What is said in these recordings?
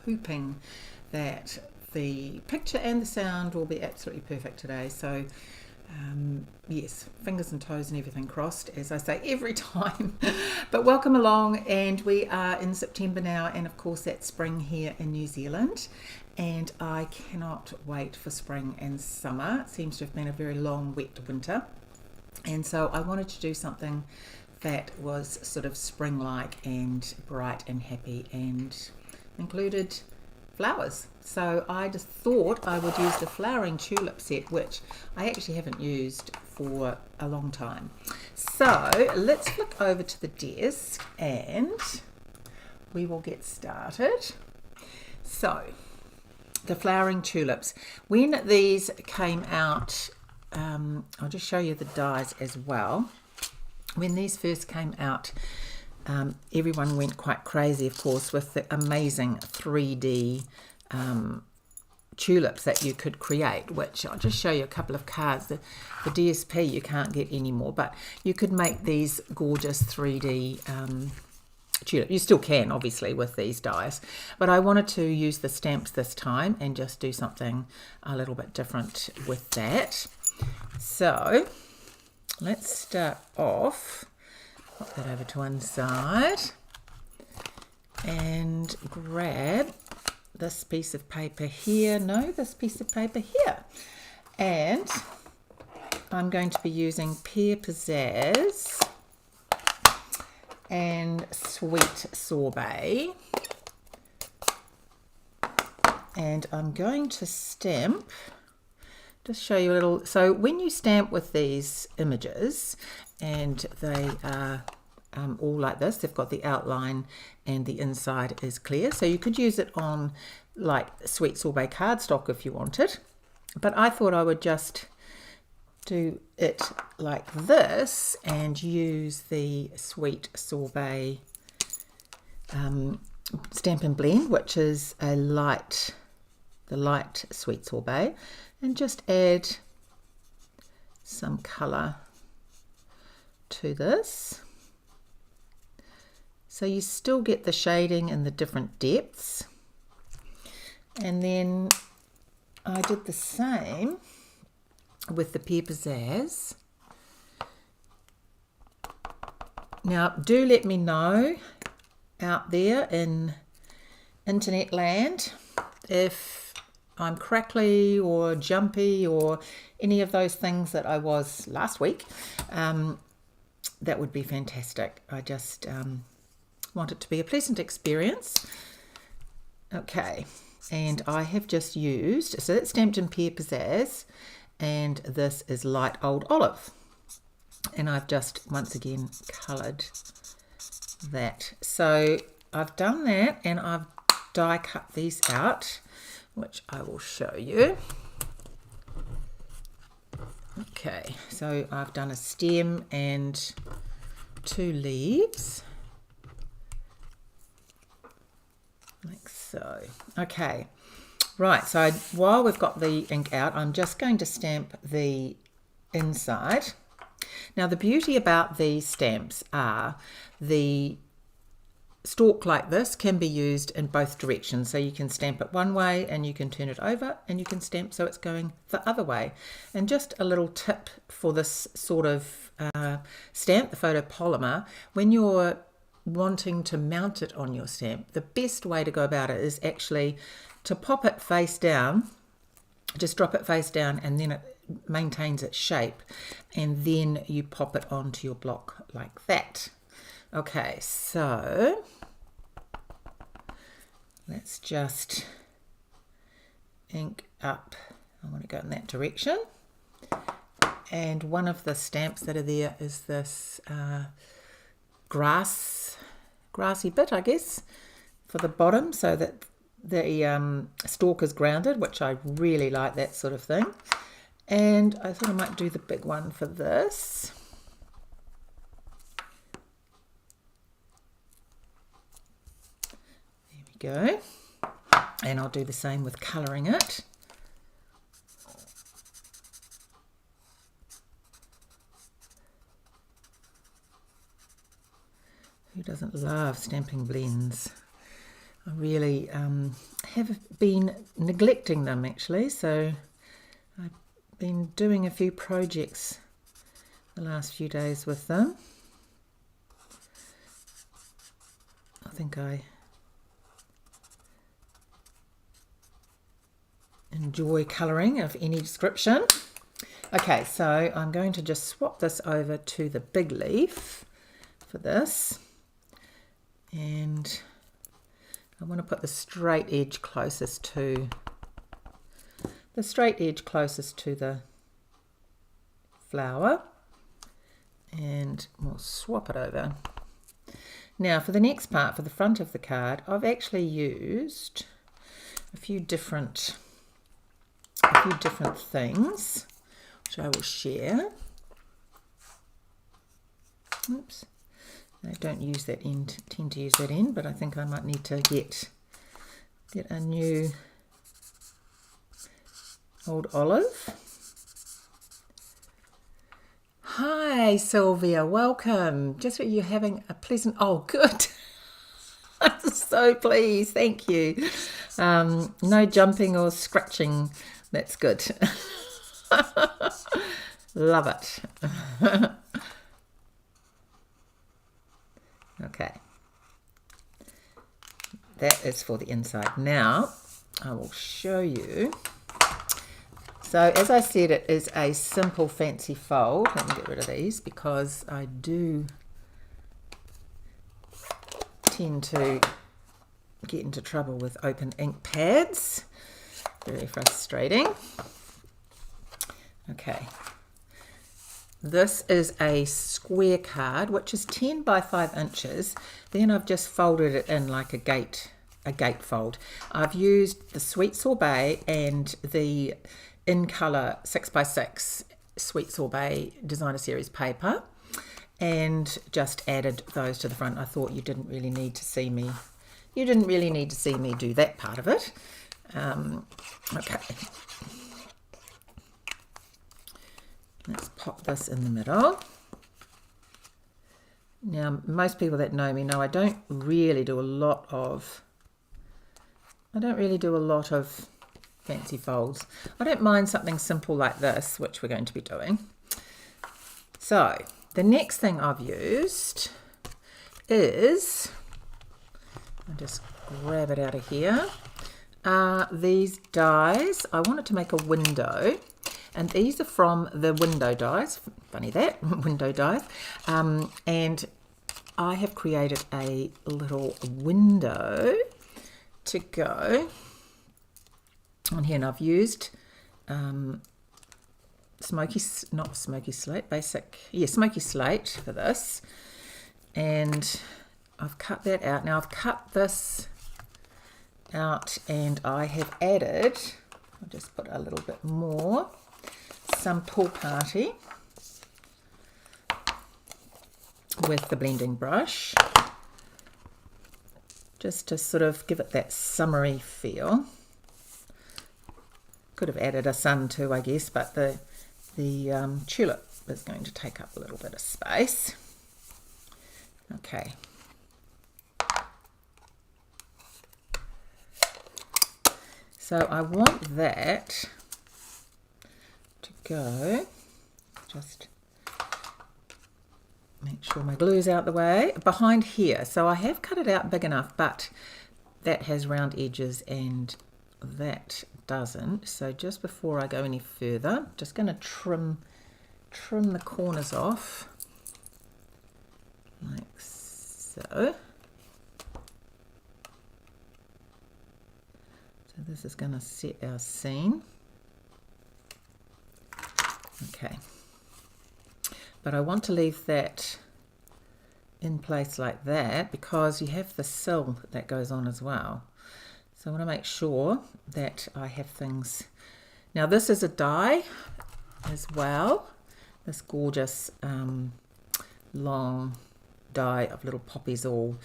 hoping that the picture and the sound will be absolutely perfect today. So yes, fingers and toes and everything crossed, as I say every time. But welcome along, and we are in September now, and of course that's spring here in New Zealand, and I cannot wait for spring and summer. It seems to have been a very long wet winter, and so I wanted to do something that was sort of spring-like and bright and happy and included flowers. So I just thought I would use the Flowering Tulip set, which I actually haven't used for a long time. So let's flip over to the desk and we will get started. So the Flowering Tulips, when these came out, I'll just show you the dies as well. When these first came out, everyone went quite crazy, of course, with the amazing 3D tulips that you could create, which I'll just show you a couple of cards. The DSP you can't get anymore, but you could make these gorgeous 3D tulip. You still can, obviously, with these dies, but I wanted to use the stamps this time and just do something a little bit different with that. So let's start off, pop that over to one side and grab this piece of paper here, this piece of paper here, and I'm going to be using Pear Pizzazz and Sweet Sorbet, and I'm going to stamp, just show you a little. So when you stamp with these images, and they are all like this, they've got the outline and the inside is clear, so you could use it on like Sweet Sorbet cardstock if you wanted, but I thought I would just do it like this and use the Sweet Sorbet Stampin' Blend, which is the light Sweet Sorbet, and just add some colour to this, so you still get the shading and the different depths. And then I did the same with the Pear Pizzazz. Now do let me know out there in internet land if I'm crackly or jumpy or any of those things that I was last week. That would be fantastic. I just want it to be a pleasant experience. Okay, and I have just used, so that's stamped in Pear Pizzazz, and this is Light Old Olive, and I've just once again coloured that. So I've done that, and I've die cut these out, which I will show you. Okay, so I've done a stem and 2 leaves, like so. Okay, right, so while we've got the ink out, I'm just going to stamp the inside. Now the beauty about these stamps are the stalk like this can be used in both directions, so you can stamp it one way and you can turn it over and you can stamp so it's going the other way. And just a little tip for this sort of stamp, the photopolymer, when you're wanting to mount it on your stamp, the best way to go about it is actually to pop it face down, just drop it face down, and then it maintains its shape, and then you pop it onto your block like that. Okay, so let's just ink up. I want to go in that direction. And one of the stamps that are there is this grassy bit, I guess, for the bottom, so that the stalk is grounded, which I really like, that sort of thing. And I thought I might do the big one for this. Go, and I'll do the same with colouring it. Who doesn't love stamping blends? I really have been neglecting them actually, so I've been doing a few projects the last few days with them. I think I enjoy colouring of any description. Okay, so I'm going to just swap this over to the big leaf for this, and I want to put the straight edge closest to the flower, and we'll swap it over. Now for the next part, for the front of the card, I've actually used a few different things which I will share. Oops. I don't use that end, tend to use that end, but I think I might need to get a new old olive. Hi Sylvia, welcome. Just that you're having a pleasant, oh good. I'm so pleased, thank you. No jumping or scratching, that's good. Love it. Okay, that is for the inside. Now I will show you. So as I said, it is a simple fancy fold. Let me get rid of these because I do tend to get into trouble with open ink pads. Very frustrating. Okay. This is a square card, which is 10 by 5 inches. Then I've just folded it in like a gatefold. I've used the Sweet Sorbet and the In Colour 6x6 Sweet Sorbet Designer Series paper, and just added those to the front. I thought you didn't really need to see me. You didn't really need to see me do that part of it. Okay. Let's pop this in the middle. Now, most people that know me know I don't really do a lot of fancy folds. I don't mind something simple like this, which we're going to be doing. So, the next thing I've used is, I'll just grab it out of here, these dies. I wanted to make a window. And these are from the window dies, funny that, window dies. And I have created a little window to go on here. And I've used smoky slate for this. And I've cut that out. Now I've cut this out and I have added, I'll just put a little bit more, some Pool Party with the blending brush, just to sort of give it that summery feel. Could have added a sun too, I guess, but the tulip is going to take up a little bit of space. Okay. So I want that to go, just make sure my glue's out the way, behind here. So I have cut it out big enough, but that has round edges and that doesn't. So just before I go any further, I'm just going to trim the corners off, like so. So this is going to set our scene. Okay. But I want to leave that in place like that because you have the sill that goes on as well. So I want to make sure that I have things. Now this is a die as well. This gorgeous long die of little poppies all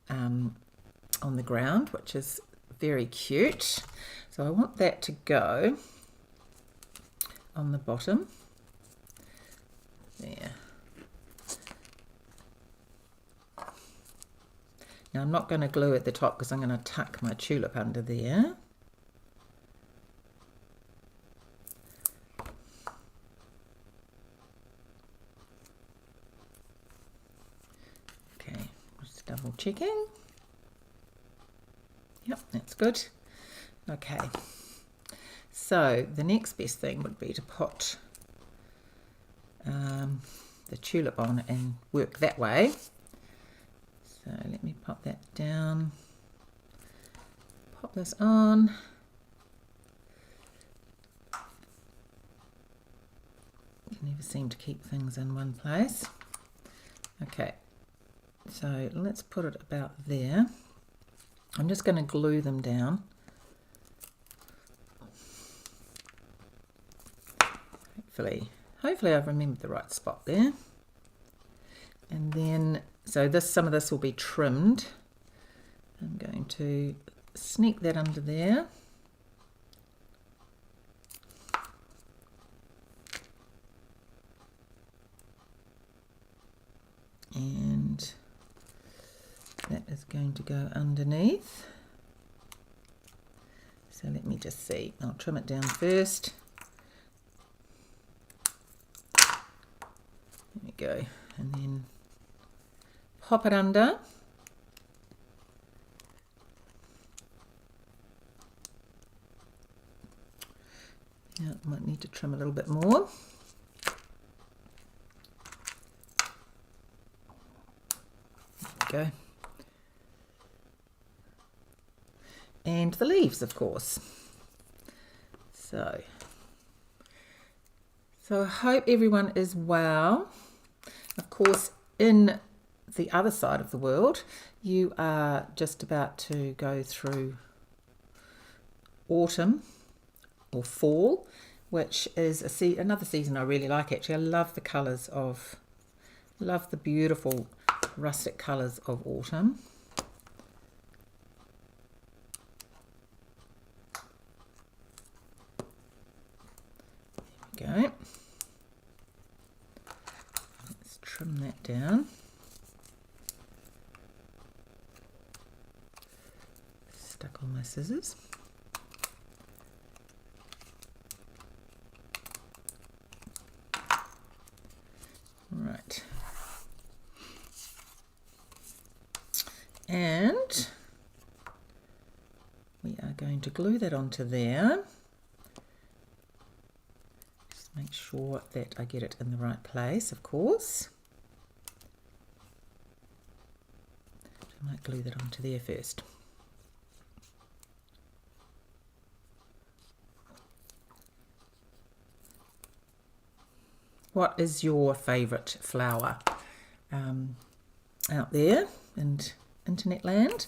on the ground, which is very cute. So I want that to go on the bottom there. Now I'm not going to glue at the top because I'm going to tuck my tulip under there. Okay, just double checking. Yep, that's good. Okay, so the next best thing would be to put the tulip on and work that way. So let me pop that down, pop this on. You never seem to keep things in one place. Okay, so let's put it about there. I'm just going to glue them down. Hopefully I've remembered the right spot there. And then, so some of this will be trimmed. I'm going to sneak that under there. And that is going to go underneath. So let me just see. I'll trim it down first. There we go. And then pop it under. Yeah, might need to trim a little bit more. There we go. And the leaves, of course. So I hope everyone is well. Of course, in the other side of the world, you are just about to go through autumn or fall, which is another season I really like. Actually, I love the colours love the beautiful rustic colours of autumn. There we go. Let's trim that down. Stuck on my scissors. Right. And we are going to glue that onto there. Just make sure that I get it in the right place, of course. I might glue that onto there first. What is your favourite flower out there in internet land?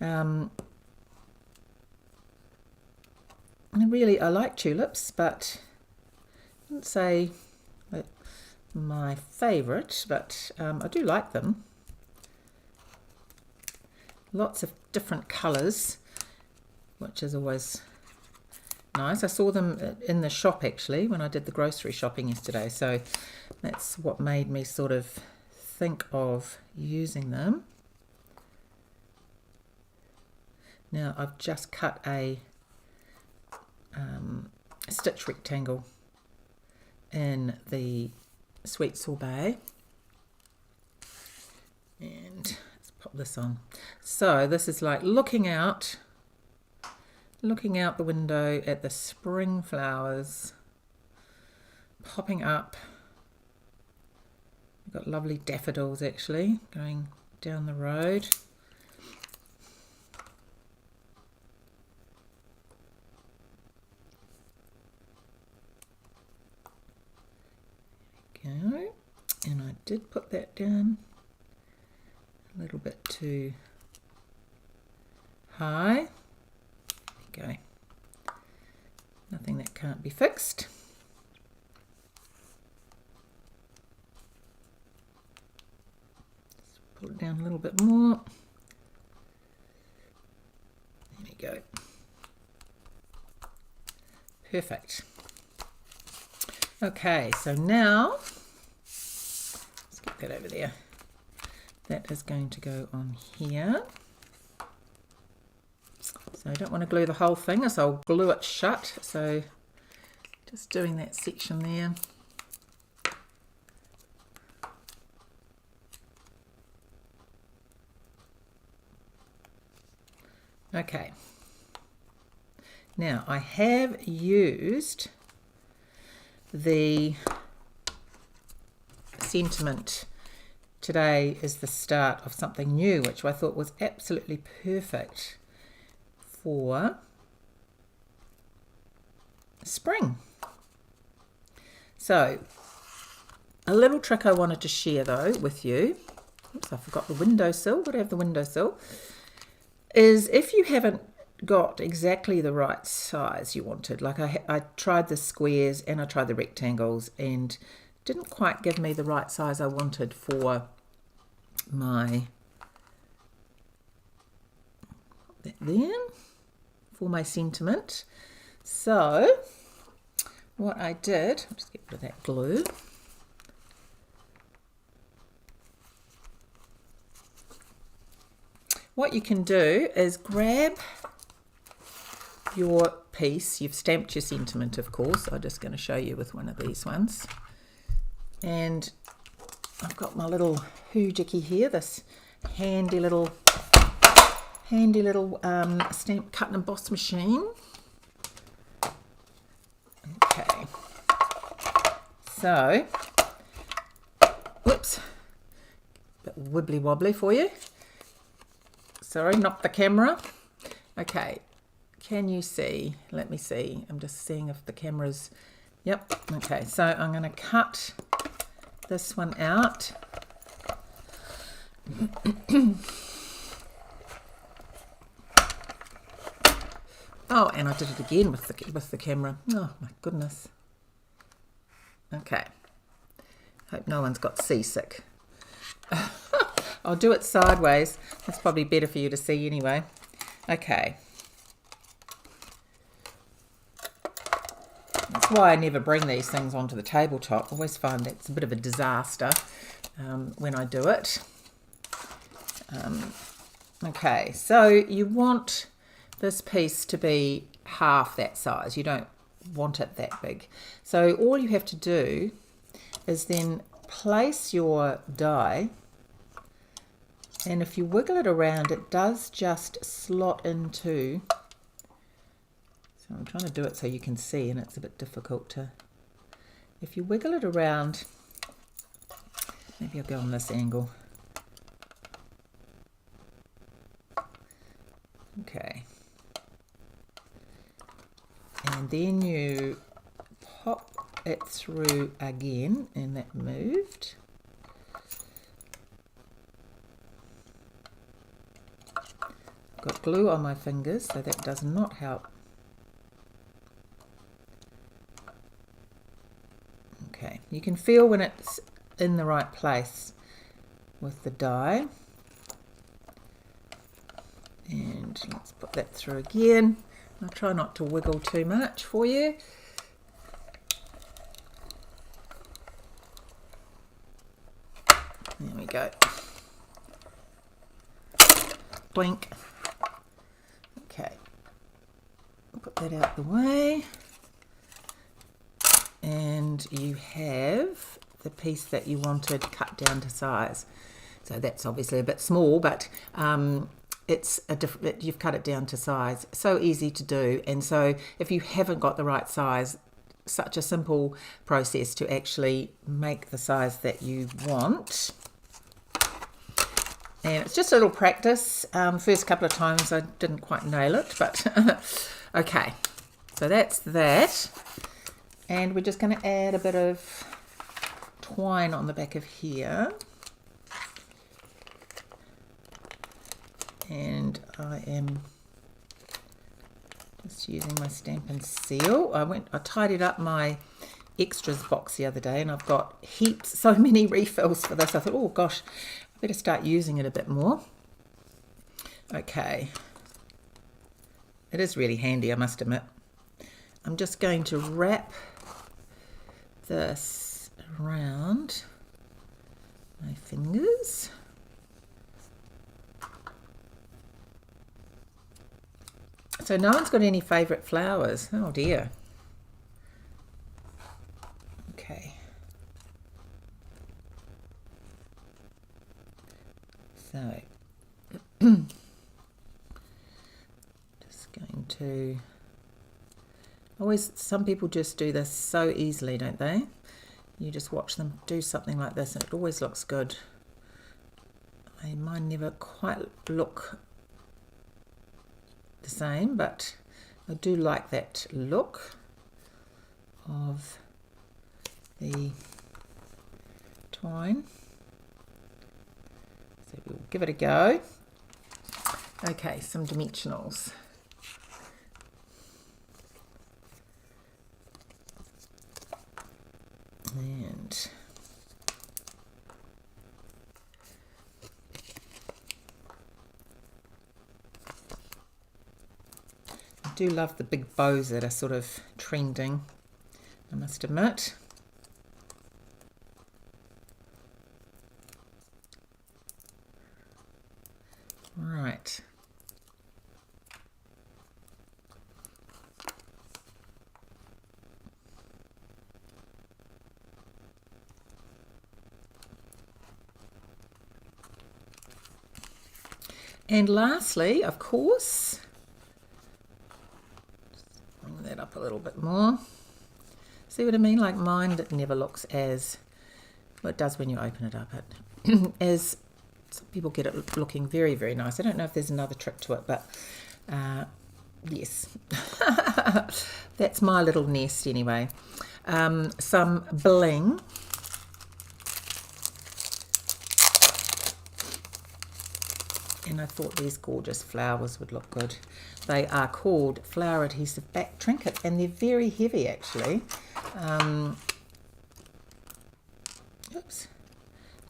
I like tulips, but I wouldn't say my favourite, but I do like them. Lots of different colours, which is always nice. I saw them in the shop actually when I did the grocery shopping yesterday, so that's what made me sort of think of using them. Now I've just cut a stitch rectangle in the sweet sorbet, and let's pop this on. So this is like looking out the window at the spring flowers popping up. We've got lovely daffodils actually going down the road. There we go. And I did put that down a little bit too high. There we go. Nothing that can't be fixed. Let's pull it down a little bit more. There we go. Perfect. Okay, so now let's get that over there. that is going to go on here. So I don't want to glue the whole thing, so I'll glue it shut. So just doing that section there. Okay. Now I have used the sentiment. Today is the start of something new, which I thought was absolutely perfect for spring. So a little trick I wanted to share though with you, oops, I forgot the windowsill, got to have the windowsill, is if you haven't got exactly the right size you wanted, like I tried the squares and I tried the rectangles and didn't quite give me the right size I wanted for my sentiment. So what I did, I'll just get rid of that glue. What you can do is grab your piece. You've stamped your sentiment, of course. I'm just going to show you with one of these ones. And I've got my little hoojiki here, this handy little stamp cut and emboss machine. Okay, so whoops, a bit wibbly wobbly for you. Sorry, not the camera. Okay, can you see? Let me see. I'm just seeing if the camera's, yep. Okay, so I'm going to cut this one out. Oh, and I did it again with the camera. Oh my goodness. Okay. Hope no one's got seasick. I'll do it sideways. That's probably better for you to see anyway. Okay. That's why I never bring these things onto the tabletop. I always find it's a bit of a disaster when I do it. Okay, so you want this piece to be half that size. You don't want it that big. So all you have to do is then place your die, and if you wiggle it around, it does just slot into. So I'm trying to do it so you can see, and it's a bit difficult to. If you wiggle it around, maybe I'll go on this angle. Okay. And then you pop it through again, and that moved. Got glue on my fingers, so that does not help. Okay, you can feel when it's in the right place with the die. And let's put that through again. I'll try not to wiggle too much for you. There we go. Blink. Okay. Put that out the way. And you have the piece that you wanted cut down to size. So that's obviously a bit small, but it's a different, you've cut it down to size. So easy to do. And so if you haven't got the right size, such a simple process to actually make the size that you want. And it's just a little practice. First couple of times I didn't quite nail it, but okay. So that's that. And we're just going to add a bit of twine on the back of here. And I am just using my stamp and seal. I tidied up my extras box the other day, and I've got heaps, so many refills for this. I thought, oh gosh, I better start using it a bit more. Okay. It is really handy, I must admit. I'm just going to wrap this around my fingers. So no one's got any favourite flowers. Oh dear. Okay. So, just going to, always, some people just do this so easily, don't they? You just watch them do something like this and it always looks good. Mine never quite look the same, but I do like that look of the twine. So we'll give it a go. Okay, some dimensionals. And I do love the big bows that are sort of trending, I must admit. Right. And lastly, of course, bring that up a little bit more. See what I mean? Like mine, it never looks as, well, it does when you open it up, as some people get it looking very, very nice. I don't know if there's another trick to it, but yes. That's my little nest anyway. Some bling. And I thought these gorgeous flowers would look good. They are called flower adhesive back trinkets, and they're very heavy actually. Oops.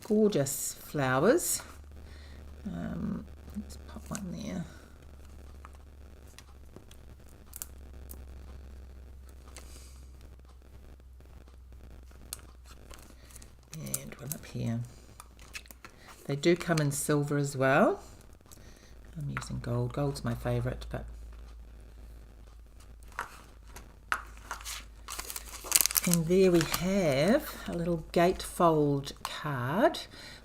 Gorgeous flowers. Let's pop one there. And one up here. They do come in silver as well. I'm using gold. Gold's my favourite, but and there we have a little gatefold card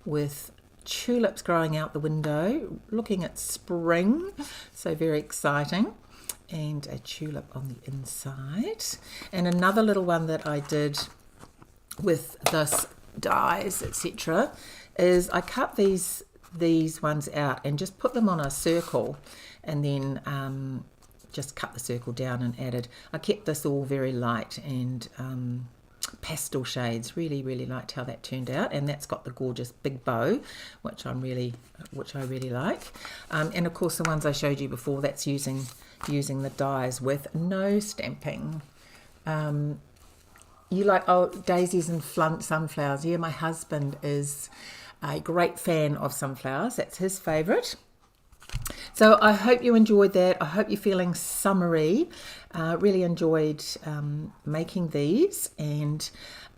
with tulips growing out the window, looking at spring, so very exciting, and a tulip on the inside. And another little one that I did with this dies, etc., is I cut these ones out and just put them on a circle, and then just cut the circle down and added. I kept this all very light and pastel shades. Really, really liked how that turned out, and that's got the gorgeous big bow, which I really like. And of course, the ones I showed you before, that's using the dies with no stamping. You like daisies and sunflowers? Yeah, my husband is a great fan of sunflowers. That's his favourite. So I hope you enjoyed that. I hope you're feeling summery. Really enjoyed making these, and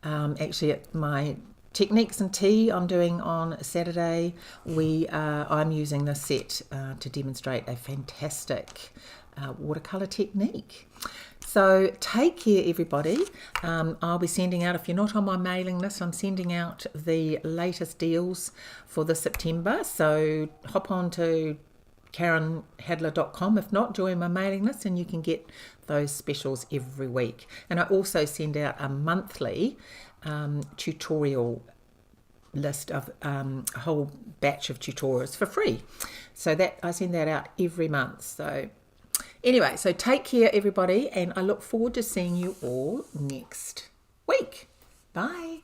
actually at my techniques and tea I'm doing on Saturday, I'm using this set to demonstrate a fantastic watercolour technique. So take care, everybody. I'll be sending out, if you're not on my mailing list, I'm sending out the latest deals for the September. So hop on to KarenHadler.com. If not, join my mailing list and you can get those specials every week. And I also send out a monthly tutorial list of a whole batch of tutorials for free. So that I send that out every month. So anyway, so take care, everybody, and I look forward to seeing you all next week. Bye.